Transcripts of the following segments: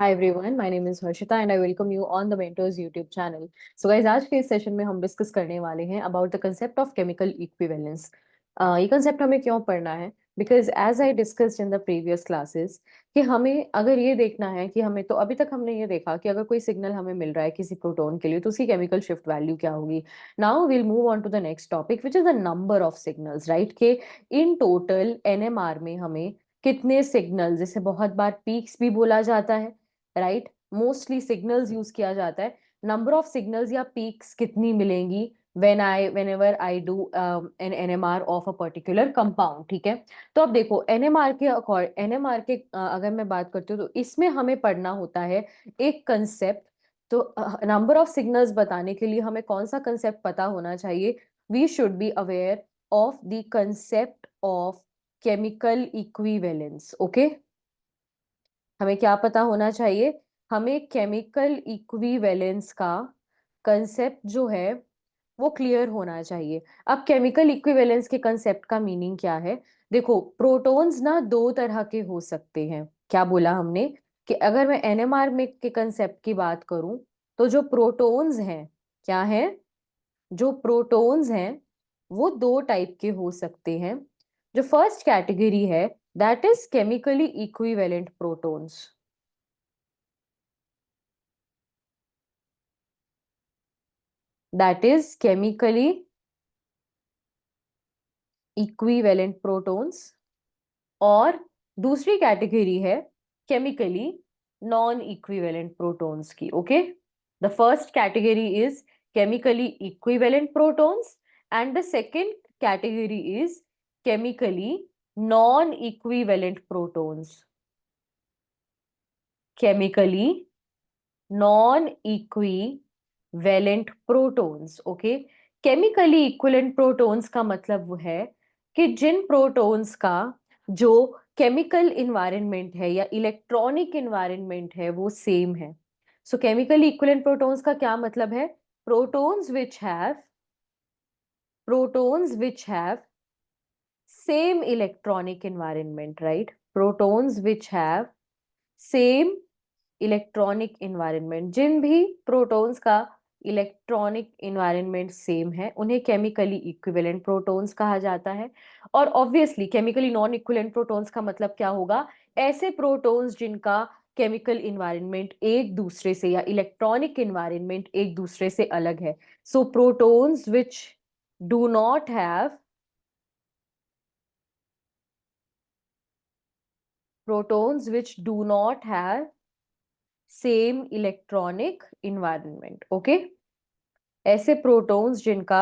Hi everyone, my name is Harshita and I welcome you on the Mentors YouTube channel. So guys, आज के इस session में हम discuss करने वाले हैं about the concept of chemical equivalence. ये कंसेप्ट हमें क्यों पढ़ना है? Because as I discussed in the previous classes कि हमें अगर ये देखना है कि हमें तो अभी तक हमने ये देखा कि अगर कोई सिग्नल हमें मिल रहा है किसी प्रोटॉन के लिए तो उसकी केमिकल शिफ्ट वैल्यू क्या होगी। Now will move on to the next topic which is the number of signals, right? के इन टोटल एनएमआर में हमें कितने सिग्नल, जिसे बहुत बार पीक्स भी बोला जाता है, राइट, मोस्टली सिग्नल्स यूज किया जाता है, नंबर ऑफ सिग्नल्स या पीक्स कितनी मिलेंगी whenever I do an NMR of a particular compound। ठीक है, तो अब देखो एनएमआर के अगर मैं बात करती हूँ तो इसमें हमें पढ़ना होता है एक कंसेप्ट। तो नंबर ऑफ सिग्नल्स बताने के लिए हमें कौन सा कंसेप्ट पता होना चाहिए? We should be aware of the concept of chemical equivalence. Okay, हमें क्या पता होना चाहिए? हमें केमिकल इक्विवेलेंस का कंसेप्ट जो है वो क्लियर होना चाहिए। अब केमिकल इक्विवेलेंस के कंसेप्ट का मीनिंग क्या है? देखो, प्रोटॉन्स ना दो तरह के हो सकते हैं। क्या बोला हमने? कि अगर मैं एनएमआर में के कंसेप्ट की बात करूं तो जो प्रोटॉन्स हैं, क्या है? जो प्रोटॉन्स हैं वो दो टाइप के हो सकते हैं। जो फर्स्ट कैटेगरी है that is chemically equivalent protons. that is chemically equivalent protons। और दूसरी कैटेगरी है केमिकली नॉन इक्विवेलेंट प्रोटॉन्स की। Okay, the first category is chemically equivalent protons and the second category is chemically non equivalent protons. Chemically non equivalent protons. Okay, chemically equivalent protons का मतलब वो है कि जिन protons का जो chemical environment है या इलेक्ट्रॉनिक इन्वायरमेंट है वो सेम है। सो केमिकली इक्विवेलेंट प्रोटॉन्स का क्या मतलब है? Protons which have protons which have same electronic environment, right? Protons which have same electronic environment, जिन भी प्रोटॉन्स का इलेक्ट्रॉनिक इन्वायरमेंट सेम है उन्हें केमिकली इक्विवेलेंट प्रोटॉन्स कहा जाता है। और obviously chemically non equivalent protons का मतलब क्या होगा? ऐसे प्रोटॉन्स जिनका केमिकल इन्वायरमेंट एक दूसरे से या इलेक्ट्रॉनिक इन्वायरमेंट एक दूसरे से अलग है। So protons which do not have protons which do not have same electronic environment। Okay, ऐसे प्रोटॉन्स जिनका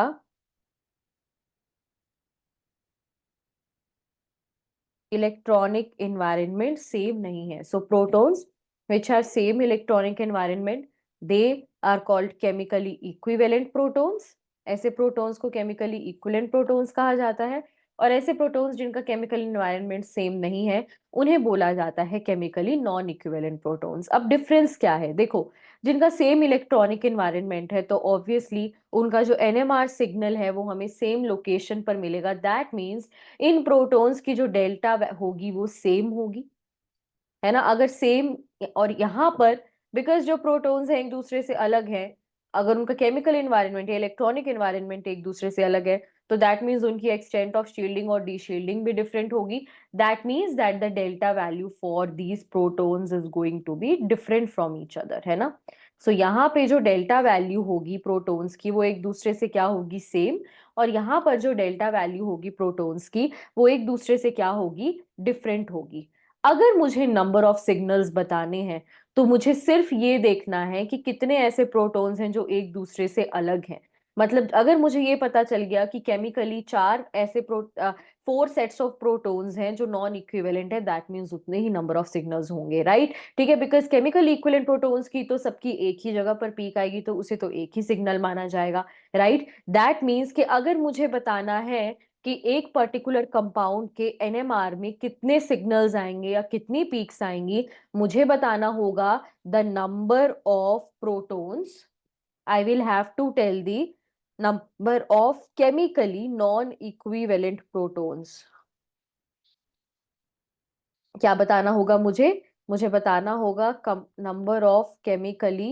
इलेक्ट्रॉनिक एनवायरनमेंट सेम नहीं है। So protons which have same electronic environment they are called chemically equivalent protons. ऐसे protons को chemically equivalent protons कहा जाता है। और ऐसे प्रोटॉन्स जिनका केमिकल एनवायरनमेंट सेम नहीं है उन्हें बोला जाता है केमिकली नॉन इक्विवेलेंट प्रोटॉन्स। अब डिफरेंस क्या है? देखो, जिनका सेम इलेक्ट्रॉनिक एनवायरनमेंट है तो ऑब्वियसली उनका जो एनएमआर सिग्नल है वो हमें सेम लोकेशन पर मिलेगा। दैट मीन्स इन प्रोटॉन्स की जो डेल्टा होगी वो सेम होगी, है ना? अगर सेम, और यहाँ पर बिकॉज जो प्रोटॉन्स हैं एक दूसरे से अलग हैं, अगर उनका केमिकल एनवायरनमेंट या इलेक्ट्रॉनिक एनवायरनमेंट एक दूसरे से अलग है तो दैट मीन्स उनकी एक्सटेंट ऑफ शील्डिंग और डीशील्डिंग भी डिफरेंट होगी। That means that the delta value for these protons is going to be different from each other, है ना? सो यहाँ पे जो डेल्टा वैल्यू होगी प्रोटॉन्स की वो एक दूसरे से क्या होगी? सेम। और यहाँ पर जो डेल्टा वैल्यू होगी प्रोटॉन्स की वो एक दूसरे से क्या होगी? डिफरेंट होगी। अगर मुझे नंबर ऑफ सिग्नल्स बताने हैं तो मुझे सिर्फ ये देखना है कि कितने ऐसे प्रोटॉन्स हैं जो एक दूसरे से अलग हैं। मतलब अगर मुझे ये पता चल गया कि केमिकली चार ऐसे 4 सेट्स ऑफ प्रोटॉन्स हैं जो नॉन इक्विवेलेंट है, दैट मींस उतने ही नंबर ऑफ सिग्नल्स होंगे, राइट? ठीक है, बिकॉज केमिकल इक्विवेलेंट प्रोटॉन्स की तो सबकी एक ही जगह पर पीक आएगी तो उसे तो एक ही सिग्नल माना जाएगा, राइट? दैट मीन्स कि अगर मुझे बताना है कि एक पर्टिकुलर कंपाउंड के एनएमआर में कितने सिग्नल्स आएंगे या कितनी पीक्स आएंगी, मुझे बताना होगा the number of protons. I will have to tell the number of chemically non equivalent protons. क्या बताना होगा मुझे? मुझे बताना होगा number of chemically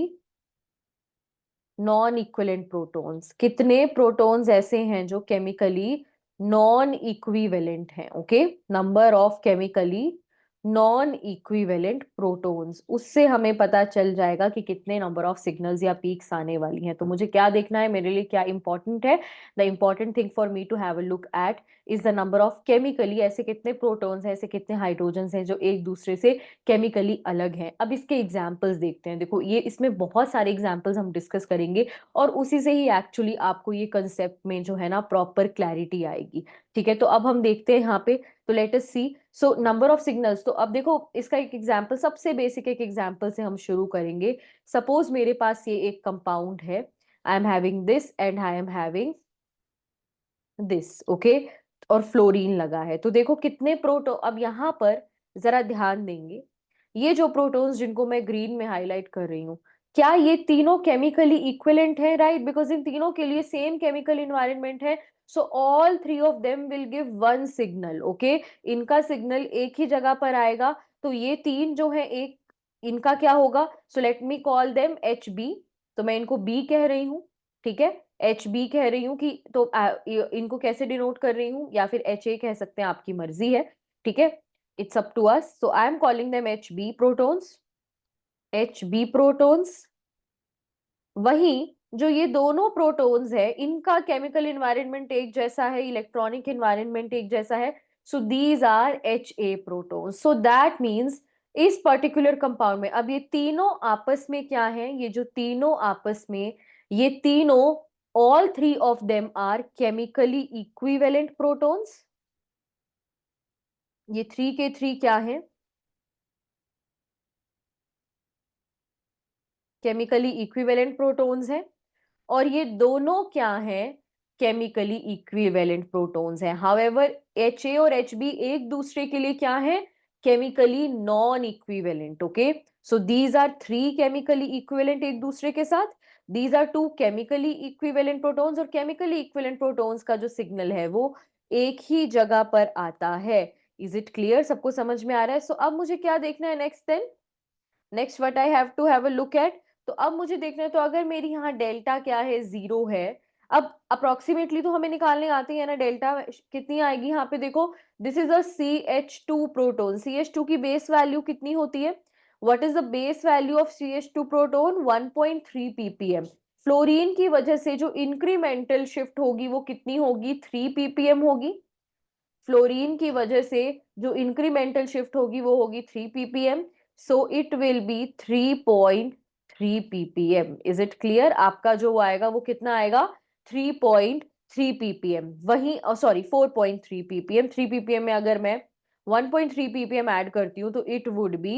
non equivalent protons, कितने प्रोटॉन्स ऐसे हैं जो केमिकली नॉन इक्विवेलेंट हैं। Okay, number of chemically non equivalent protons, उससे हमें पता चल जाएगा कि कितने नंबर ऑफ सिग्नल्स या पीक्स आने वाली हैं। तो मुझे क्या देखना है, मेरे लिए क्या इंपॉर्टेंट है, the important thing for me to have a look at is the number of chemically, ऐसे कितने प्रोटॉन्स हैं, ऐसे कितने हाइड्रोजन्स हैं जो एक दूसरे से केमिकली अलग हैं। अब इसके एग्जाम्पल्स देखते हैं। देखो ये इसमें बहुत सारे एग्जाम्पल्स हम डिस्कस करेंगे और उसी से ही एक्चुअली आपको ये कंसेप्ट में जो है ना प्रॉपर क्लैरिटी आएगी। ठीक है, तो अब हम देखते हैं यहाँ पे, तो let us see. So number of signals, तो अब देखो इसका एक एग्जाम्पल, सबसे बेसिक एक एग्जाम्पल से हम शुरू करेंगे। सपोज मेरे पास ये एक कंपाउंड है, आई am having this and I am having this. Okay, और फ्लोरीन लगा है। तो देखो कितने प्रोटो, अब यहाँ पर जरा ध्यान देंगे, ये जो प्रोटॉन्स जिनको मैं ग्रीन में हाईलाइट कर रही हूँ, क्या ये तीनों केमिकली इक्विवेलेंट है, राइट? बिकॉज इन तीनों के लिए सेम केमिकल इन्वायरमेंट है। So all three of them will give one signal. Okay, इनका सिग्नल एक ही जगह पर आएगा। तो ये तीन जो है, एक इनका क्या होगा, so let me call them H B. तो मैं इनको बी कह रही हूँ, ठीक है, एच बी कह रही हूँ कि, तो इनको कैसे डिनोट कर रही हूँ, या फिर एच ए कह सकते हैं, आपकी मर्जी है। ठीक है, it's up to us. So I am calling them H B protons, H B protons. वहीं जो ये दोनों प्रोटॉन्स है, इनका केमिकल इन्वायरमेंट एक जैसा है, इलेक्ट्रॉनिक इन्वायरमेंट एक जैसा है। सो these R H A protons. So that means इस पर्टिकुलर कंपाउंड में, अब ये तीनों आपस में क्या है, ये जो तीनों आपस में, ये तीनों, all three of them are chemically equivalent protons. ये थ्री के थ्री क्या है, केमिकली इक्विवेलेंट प्रोटॉन्स हैं। और ये दोनों क्या हैं, केमिकली इक्विवेलेंट प्रोटॉन्स हैं। हाउएवर एच ए और एच बी एक दूसरे के लिए क्या है, chemically non equivalent. Okay, so these are three chemically equivalent एक दूसरे के साथ, these are two chemically equivalent protons. और केमिकली इक्विवेलेंट प्रोटॉन्स का जो सिग्नल है वो एक ही जगह पर आता है। इज इट क्लियर, सबको समझ में आ रहा है? सो अब मुझे क्या देखना है next then, next what I have to have a look at. तो अब मुझे देखना है, तो अगर मेरी यहाँ डेल्टा क्या है, जीरो है। अब अप्रोक्सीमेटली तो हमें निकालने आती है ना, डेल्टा कितनी आएगी यहाँ पे, देखो this is a C H two proton. C H two की बेस वैल्यू कितनी होती है, what is the base value of C H two proton, 1.3 ppm। Fluorine की वजह से जो इंक्रीमेंटल शिफ्ट होगी वो कितनी होगी, 3 ppm होगी। फ्लोरीन की वजह से जो इंक्रीमेंटल शिफ्ट होगी वो होगी 3 ppm। So it will B 3.3 ppm। Is it clear? आपका जो आएगा वो कितना आएगा, 3.3 ppm। वहीं सॉरी 4.3 ppm, 3 ppm में अगर मैं 1.3 ppm ऐड करती हूँ तो it would be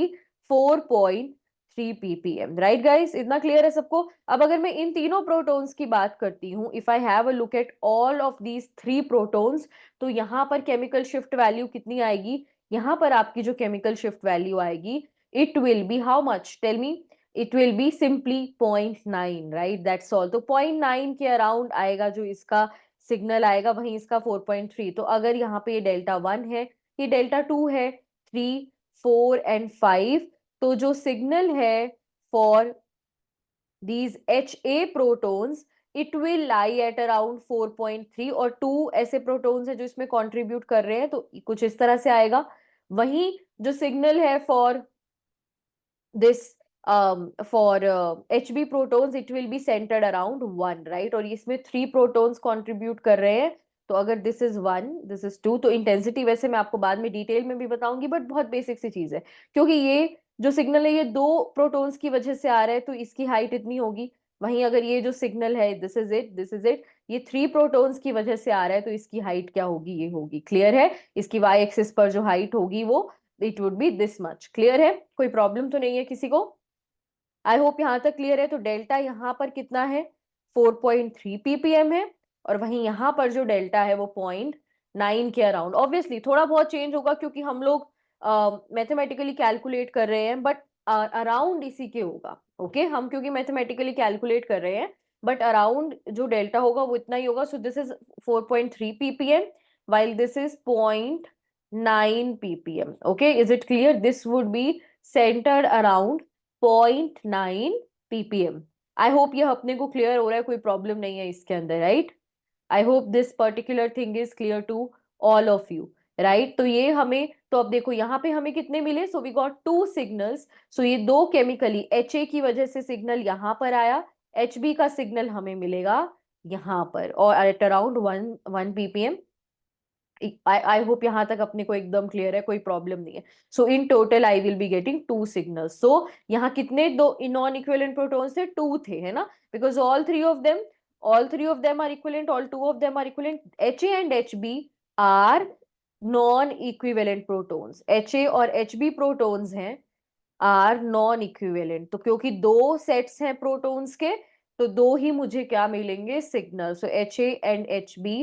4.3 ppm। Right guys, इतना क्लियर है सबको? अब अगर मैं इन तीनों प्रोटॉन्स की बात करती हूँ, if I have a look at all of these three protons, तो यहाँ पर केमिकल शिफ्ट वैल्यू कितनी आएगी, यहाँ पर आपकी जो केमिकल शिफ्ट वैल्यू आएगी, it will be how much, tell me. It will be simply 0.9, right, that's all. तो 0.9 के अराउंड आएगा जो इसका सिग्नल आएगा, वहीं इसका 4.3। तो अगर यहाँ पे ये डेल्टा 1 है, ये डेल्टा 2 है, 3, 4 एंड 5, तो जो सिग्नल है for these HA protons, it will lie at around 4.3, और 2 ऐसे प्रोटॉन्स है जो इसमें कंट्रीब्यूट कर रहे हैं, तो कुछ इस तरह से आएगा। वहीं जो सिग्नल है for this for HB protons, it will B centred around 1, right, और इसमें 3 प्रोटॉन्स कंट्रीब्यूट कर रहे हैं। तो अगर दिस इज 1, दिस इज 2, तो इंटेंसिटी वैसे मैं आपको बाद में डिटेल में भी बताऊंगी, बट बहुत बेसिक सी चीज है, क्योंकि ये जो सिग्नल है ये दो प्रोटॉन्स की वजह से आ रहा है, तो इसकी हाइट इतनी होगी। वहीं अगर ये जो सिग्नल है, this is it, this is it, ये 3 प्रोटॉन्स की वजह से आ रहा है, तो इसकी हाइट क्या होगी, ये होगी। क्लियर है? इसकी वाई एक्सिस पर जो हाइट होगी वो it would be this much. Clear है? कोई प्रॉब्लम तो नहीं है किसी को? आई होप यहाँ तक क्लियर है। तो डेल्टा यहाँ पर कितना है, 4.3 ppm है, और वहीं यहाँ पर जो डेल्टा है वो 0.9 के अराउंड। ऑब्वियसली थोड़ा बहुत चेंज होगा क्योंकि हम लोग मैथमेटिकली कैलकुलेट कर रहे हैं, बट अराउंड इसी के होगा। ओके, हम क्योंकि मैथमेटिकली कैलकुलेट कर रहे हैं, बट अराउंड जो डेल्टा होगा वो इतना ही होगा। So this is 4.3 ppm while this is 0.9 ppm. Okay, is it clear? This would be centered around 0.9 ppm. I hope ये अपने को क्लियर हो रहा है, कोई प्रॉब्लम नहीं है इसके अंदर, right? I hope this particular thing is clear to all of you, right? तो ये हमें, तो अब देखो यहाँ पे हमें कितने मिले, so we got two signals. So ये दो केमिकली HA की वजह से सिग्नल यहाँ पर आया, HB का सिग्नल हमें मिलेगा यहाँ पर, और at around 1 ppm। I hope यहाँ तक अपने को एकदम क्लियर है, कोई प्रॉब्लम नहीं है। So in total I will be getting two signals. So यहाँ कितने दो नॉन इक्विवेलेंट प्रोटॉन्स थे, टू थे, है ना? Because all three of them are equivalent, all two of them are equivalent. HA and HB are non equivalent protons. HA और HB protons हैं, are non equivalent. तो क्योंकि दो सेट्स हैं प्रोटॉन्स के, तो दो ही मुझे क्या मिलेंगे, signal. So HA and HB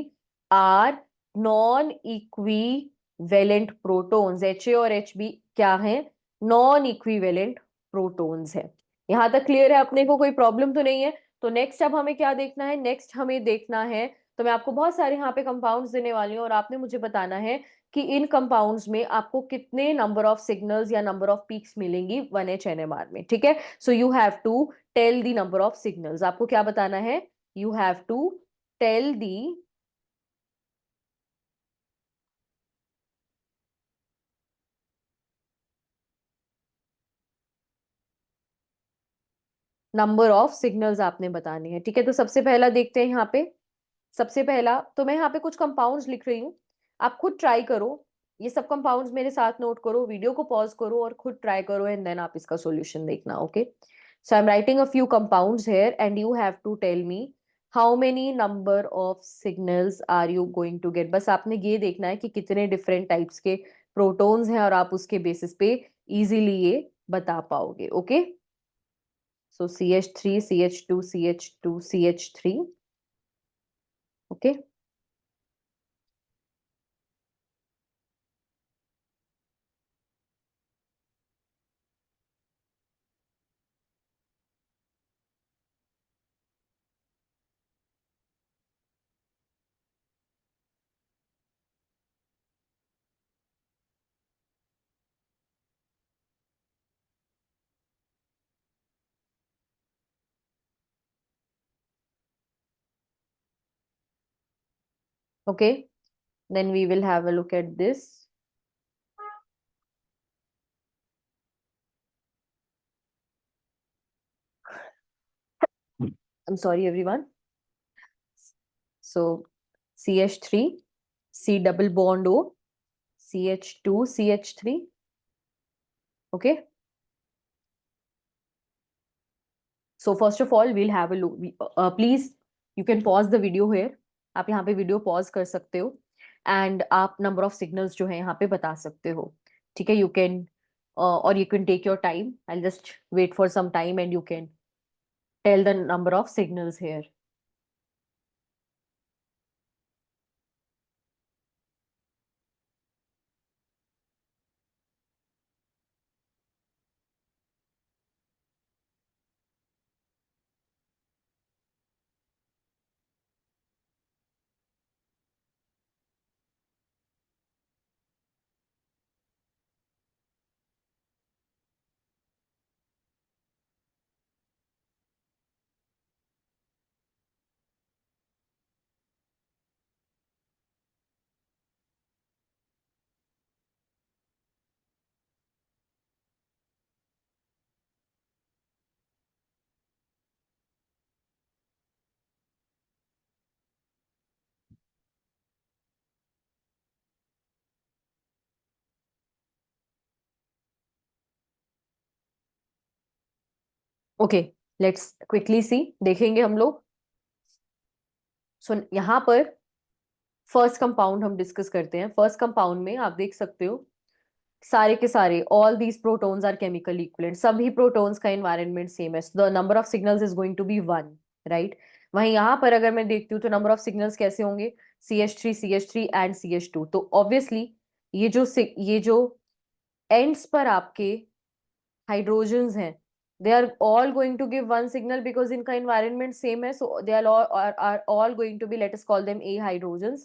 are non equivalent protons. HA और HB क्या है, नॉन इक्विवेलेंट प्रोटॉन्स है। यहां तक क्लियर है अपने को, कोई प्रॉब्लम तो नहीं है? तो नेक्स्ट अब हमें क्या देखना है, नेक्स्ट हमें देखना है, तो मैं आपको बहुत सारे यहाँ पे कंपाउंड्स देने वाली हूँ और आपने मुझे बताना है कि इन कंपाउंड्स में आपको कितने नंबर ऑफ सिग्नल्स या नंबर ऑफ पीक्स मिलेंगी 1H NMR में, ठीक है? So you have to tell the number of signals. आपको क्या बताना है, you have to tell the number of signals आपने बताने हैं, ठीक है? तो सबसे पहला देखते हैं यहाँ पे। सबसे पहला तो मैं यहाँ पे कुछ कंपाउंड्स लिख रही हूँ, आप खुद ट्राई करो, ये सब कंपाउंड्स मेरे साथ नोट करो, वीडियो को पॉज करो और खुद ट्राई करो, एंड देन आप इसका सॉल्यूशन देखना, okay? So I am writing a few compounds here and you have to tell me how many number of signals are you going to get. बस आपने ये देखना है कि कितने डिफरेंट टाइप्स के प्रोटॉन्स हैं और आप उसके बेसिस पे इजीली ये बता पाओगे, okay? So CH3 CH2 CH2 CH3, okay? Okay, then we will have a look at this. I'm sorry, everyone. So CH3, C double bond O, CH2, CH3. Okay. So first of all, we'll have a look. Please, you can pause the video here. आप यहाँ पे video pause कर सकते हो and आप number of signals जो है यहाँ पे बता सकते हो, ठीक है? यू कैन और you can take your time, I just wait for some time and you can tell the number of signals here. Okay, let's quickly see, देखेंगे हम लोग। सो यहाँ पर फर्स्ट कंपाउंड हम डिस्कस करते हैं। फर्स्ट कंपाउंड में आप देख सकते हो सारे के सारे, all these protons are chemically equivalent, सभी प्रोटॉन्स का एनवायरनमेंट सेम है, the number of signals is going to be 1, right? वहीं यहाँ पर अगर मैं देखती हूँ तो नंबर ऑफ सिग्नल्स कैसे होंगे, CH3 CH3 एंड CH2। तो ऑब्वियसली ये जो एंड्स पर आपके हाइड्रोजन्स हैं, they are all going to give one signal because इनका environment same है, so they are all going to be, let us call them A hydrogens,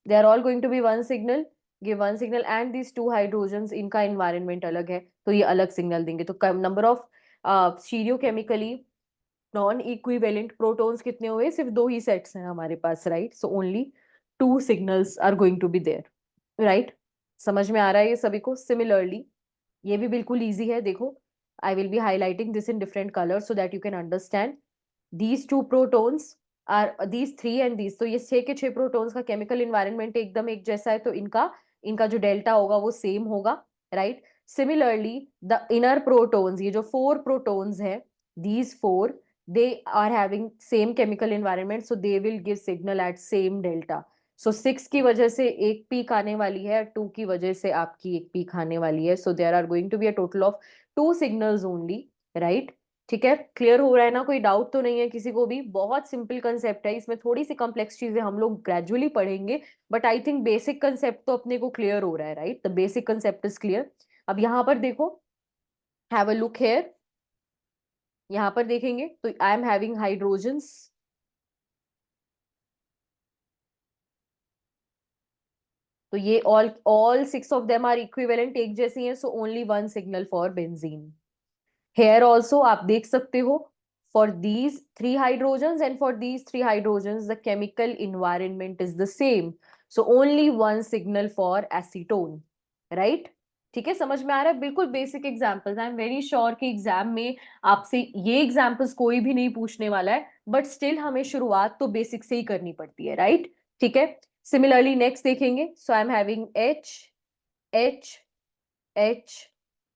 they are all going to be one signal, give one signal, and these two hydrogens इनका environment अलग है, तो ये अलग signal देंगे। तो number of stereochemically non equivalent protons कितने हुए? सिर्फ दो ही सेट्स हैं हमारे पास, right? So only two signals are going to be there, right? समझ में आ रहा है ये सभी को? सिमिलरली ये भी बिल्कुल इजी है, देखो, I will be highlighting this in different colour so that you can understand. These two protons are these three and these, तो ये छह के छह प्रोटॉन्स का केमिकल इन्वायरमेंट एकदम एक जैसा है, तो इनका इनका जो डेल्टा होगा वो सेम होगा, right? Similarly the inner protons, ये जो फोर प्रोटॉन्स है, these four, they are having same chemical environment, so they will give signal at same delta. So 6 की वजह से एक पीक आने वाली है, 2 की वजह से आपकी एक पीक आने वाली है, so there are going to be a total of 2 signals only, right? ठीक है, क्लियर हो रहा है ना? कोई डाउट तो नहीं है किसी को भी? बहुत सिंपल कंसेप्ट है, इसमें थोड़ी सी कॉम्प्लेक्स चीजें हम लोग ग्रेजुअली पढ़ेंगे, but I think basic concept तो अपने को क्लियर हो रहा है, right? The basic concept is clear. अब यहाँ पर देखो, हैव अ लुक हेयर, यहाँ पर देखेंगे तो आई एम हैविंग हाइड्रोजन्स, तो ये all six of them are equivalent, एक जैसी हैं, so only one signal for benzene. Here also आप देख सकते हो, for these three hydrogens and for these three hydrogens the chemical environment is the same, so only one signal for acetone, right? ठीक है, समझ में आ रहा है? बिल्कुल basic examples, I am very sure कि एग्जाम में आपसे ये एग्जाम्पल्स कोई भी नहीं पूछने वाला है, बट स्टिल हमें शुरुआत तो बेसिक से ही करनी पड़ती है, राइट? ठीक है, सिमिलरली नेक्स्ट देखेंगे, so I am having H, H, H,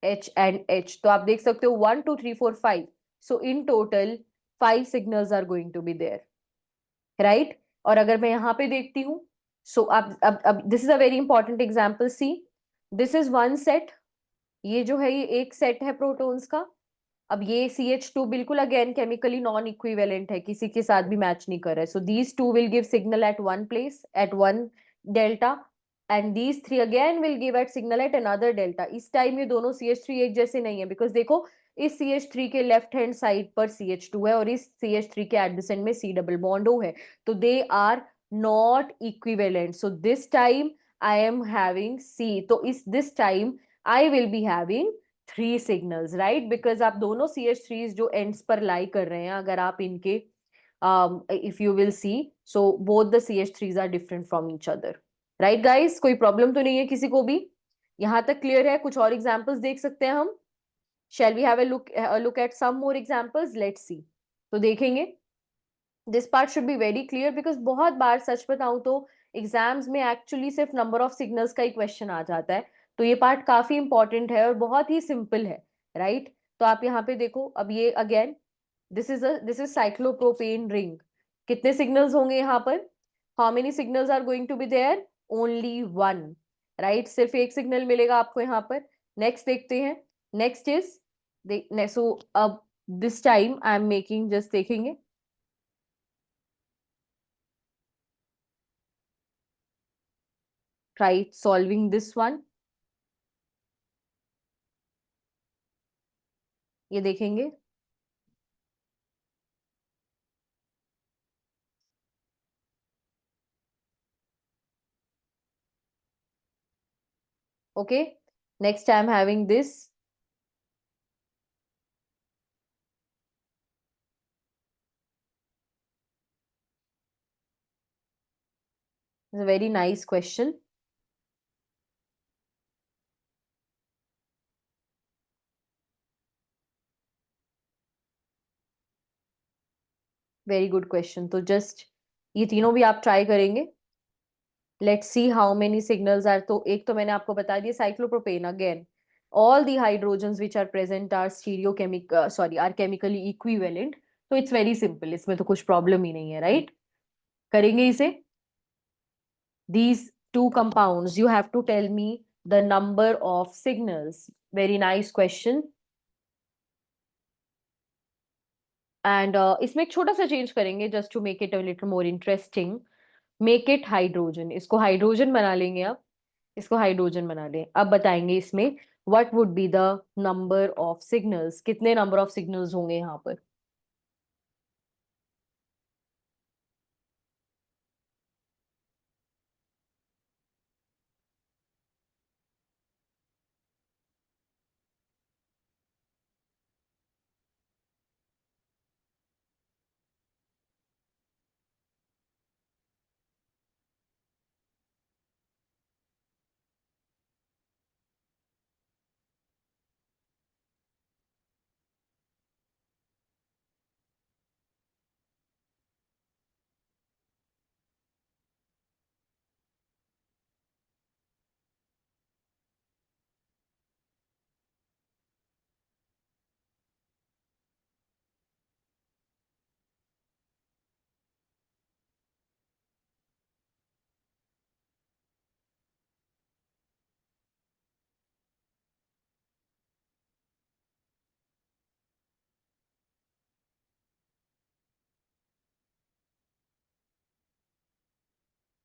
H and H, तो आप देख सकते हो 1 2 3 4 5, so in total 5 signals are going to be there, right? और अगर मैं यहाँ पे देखती हूँ, सो अब this is a very important example, see, this is one set, ये जो है ये एक सेट है प्रोटॉन्स का। अब ये CH2 बिल्कुल अगेन केमिकली नॉन इक्विवेलेंट है, किसी के साथ भी मैच नहीं कर रहा है, so these two will give signal eight one place at one delta, and these three again will give eight signal at another delta. इस टाइम ये दोनों CH3 एक जैसे नहीं है, बिकॉज देखो इस CH3 के लेफ्ट हैंड साइड पर CH2 है और इस CH3 के एडजेसेंट में C डबल बॉन्ड O है, तो they are not equivalent, so this time I am having C, तो इस this time I will be having three signals, right? Because आप दोनों CH3s जो एंड्स पर लाई कर रहे हैं, अगर आप इनके if you will see, so both the CH3s are different from each other, right guys? कोई प्रॉब्लम तो नहीं है किसी को भी? यहां तक क्लियर है? कुछ और एग्जांपल्स देख सकते हैं हम? Shall we have a look at some more examples? Let's see. तो देखेंगे, this part should be very clear, because बहुत बार सच बताऊं तो एग्जाम्स में एक्चुअली सिर्फ नंबर ऑफ सिग्नल्स का ही क्वेश्चन आ जाता है, तो ये पार्ट काफी इंपॉर्टेंट है और बहुत ही सिंपल है, राइट? तो आप यहाँ पे देखो, अब ये again this is cyclopropane ring, कितने सिग्नल्स होंगे यहाँ पर? How many signals are going to be there? Only one, right? सिर्फ एक सिग्नल मिलेगा आपको यहाँ पर। नेक्स्ट देखते हैं, नेक्स्ट इज, सो अब this time I am making, just देखेंगे, try solving this one, ये देखेंगे, okay? Next I'm having this, it's a very nice question, very good question, तो just ये तीनों भी आप ट्राई करेंगे। Let's see how many signals are, तो एक तो मैंने आपको बता दिया cyclopropane, again all the hydrogens which are present are stereochemic sorry are chemically equivalent, तो इट्स वेरी सिंपल, इसमें तो कुछ प्रॉब्लम ही नहीं है, राइट? करेंगे इसे। these two compounds you have to tell me the number of signals, very nice question, and इसमें एक छोटा सा चेंज करेंगे just to make it a little more interesting, make it hydrogen, इसको हाइड्रोजन बना लेंगे। अब इसको हाइड्रोजन बना लें, अब बताएंगे इसमें what would be the number of signals, कितने नंबर ऑफ सिग्नल्स होंगे यहाँ पर?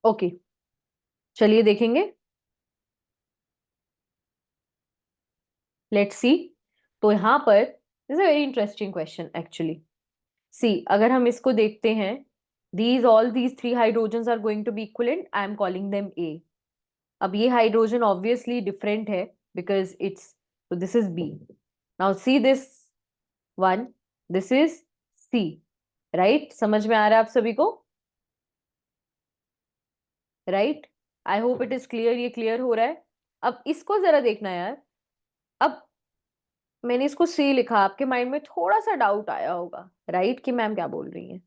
ओके, चलिए देखेंगे, लेट्स सी। तो यहाँ पर this a very interesting question actually. See, अगर हम इसको देखते हैं, these all these three hydrogens are going to be equivalent, I am calling them A. अब ये हाइड्रोजन ऑब्वियसली डिफरेंट है because it's, so this is B. Now see this one, this is C, right? समझ में आ रहा है आप सभी को? Right, I hope it is clear, ये क्लियर हो रहा है। अब इसको जरा देखना यार। अब मैंने इसको सी लिखा, आपके माइंड में थोड़ा सा डाउट आया होगा, राइट, कि मैम क्या बोल रही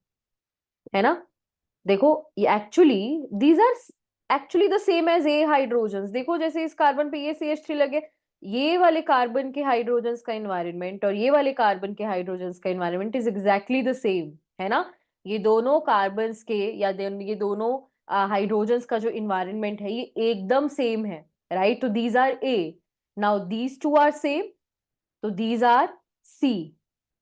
है ना? देखो, ये actually these are actually the same as A hydrogens. देखो, जैसे इस कार्बन पे ये CH3 लगे, ये वाले कार्बन के हाइड्रोजन्स का इन्वायरमेंट और ये वाले कार्बन के हाइड्रोजन्स का environment is exactly the same, है ना? ये दोनों कार्बन्स के या ये दोनों हाइड्रोजन्स का जो इन्वायरमेंट है ये एकदम सेम है, राइट? तो these are A. Now these two are same, तो these are C,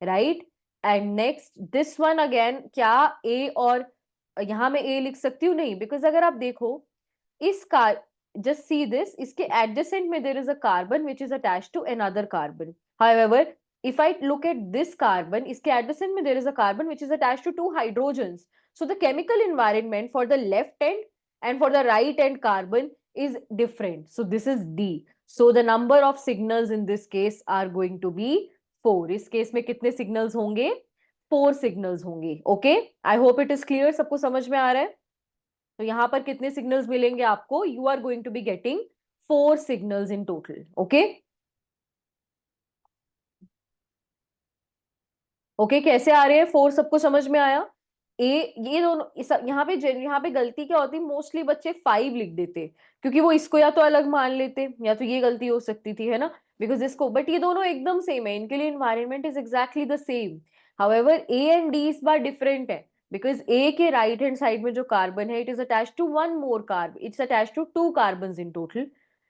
right? And next this one again, क्या A और यहां मैं A लिख सकती हूँ? नहीं, बिकॉज अगर आप देखो इस कार, just see this, इसके adjacent में there is a carbon which is attached to another carbon. However, if I look at this carbon, इसके adjacent में there is a carbon which is attached to two hydrogens. So the chemical environment for the left end and for the right end carbon is different. So this is D. So the number of signals in this case are going to be 4. इस case में कितने signals होंगे? 4 signals होंगे। Okay, I hope it is clear, सबको समझ में आ रहा है? तो यहां पर कितने सिग्नल्स मिलेंगे आपको? You are going to be getting 4 signals in total. Okay okay, कैसे आ रहे हैं 4? सबको समझ में आया? ए, ये दोनों यहाँ पे गलती क्या होती है, मोस्टली बच्चे 5 लिख देते, क्योंकि वो इसको या तो अलग मान लेते, या तो ये गलती हो सकती थी, है ना? बिकॉज इसको, बट ये दोनों एकदम सेम है, इनके लिए environment is exactly the same. However A and D इस बार डिफरेंट है, बिकॉज ए के राइट हैंड साइड में जो कार्बन है, it is attach to one more carbon, it's attach to 2 carbon in total.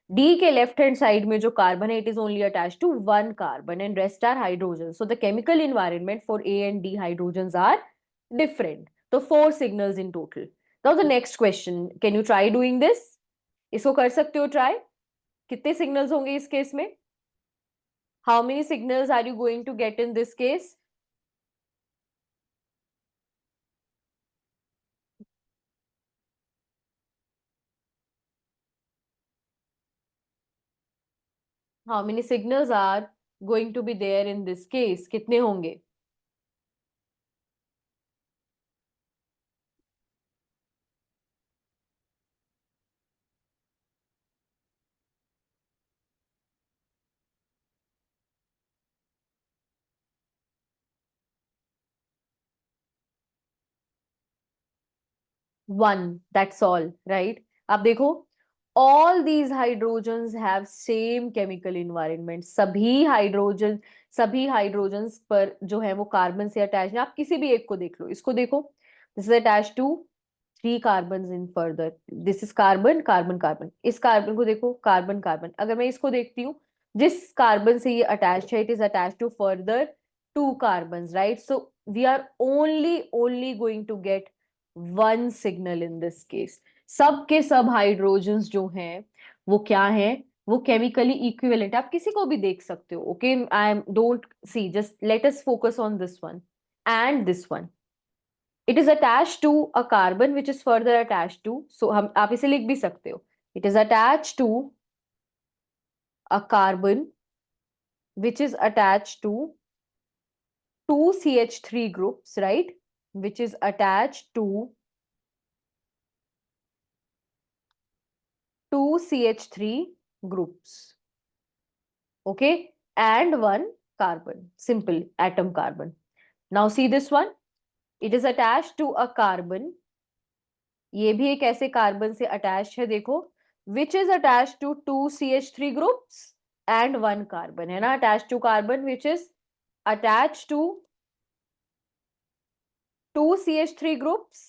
D के लेफ्ट हैंड साइड में जो carbon है, it is only attached to one carbon and rest are hydrogen. So the chemical environment for A and D hydrogens are different. तो 4 signals in total. Now the next question, can you try doing this? इसको कर सकते हो try? कितने signals होंगे इस case में? How many signals are you going to get in this case? How many signals are going to be there in this case? कितने होंगे? 1, that's all, right? अब देखो, all these hydrogens have same chemical environment. सभी hydrogens पर जो है वो carbon से अटैच है। आप किसी भी एक को देख लो, इसको देखो, this is attach to 3 carbon in further, this is carbon carbon carbon. इस कार्बन को देखो, कार्बन कार्बन। अगर मैं इसको देखती हूँ, जिस कार्बन से ये अटैच है, it is attach to further 2 carbon, right? So we are only going to get 1 signal in this case. सब के सब हाइड्रोजन्स जो हैं वो क्या हैं? वो केमिकली इक्विवेलेंट। आप किसी को भी देख सकते हो। Okay, I am don't see, just let us focus on this one and this one. It is attach to a carbon which is further attach to, so हम आप इसे लिख भी सकते हो, it is attach to a carbon which is attach to 2 CH3 groups, right? Which is attached to 2 CH3 groups. Okay, and 1 carbon, simple atom carbon. Now see this one, it is attached to a carbon. ये भी एक ऐसे carbon से attach है, देखो, which is attached to 2 CH3 groups and 1 carbon, है ना? Attached to carbon which is attached to 2 CH3 groups,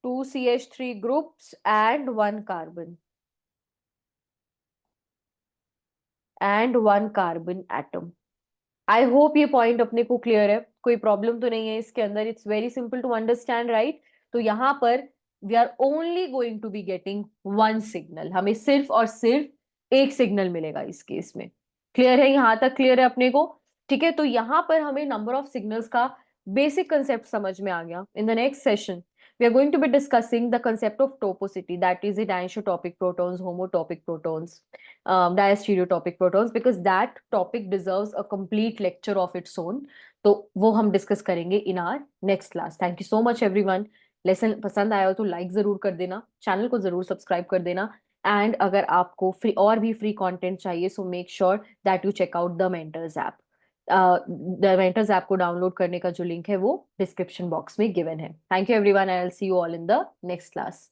2 CH3 groups and 1 carbon and 1 carbon atom. I hope ये पॉइंट अपने को क्लियर है, कोई प्रॉब्लम तो नहीं है इसके अंदर, it's very simple to understand, right? तो यहाँ पर we are only going to be getting one signal, हमें सिर्फ और सिर्फ एक सिग्नल मिलेगा इस केस में। क्लियर है, यहां तक क्लियर है अपने को? ठीक है, तो यहां पर हमें नंबर ऑफ सिग्नल्स का बेसिक कंसेप्ट समझ में आ गया। इन the next session we are going to be discussing the concept of toposity, that is it anisotropic protons, homotopic protons, diastereotopic protons, because that topic deserves a complete lecture of its own. तो वो हम discuss करेंगे in our next class. Thank you so much everyone. Lesson पसंद आया हो तो like जरूर कर देना, चैनल को जरूर सब्सक्राइब कर देना, एंड अगर आपको फ्री और भी फ्री कंटेंट चाहिए so make sure that you check out the mentors app. The mentors app को डाउनलोड करने का जो लिंक है वो डिस्क्रिप्शन बॉक्स में गिवन है। Thank you everyone, I will see you all in the next class.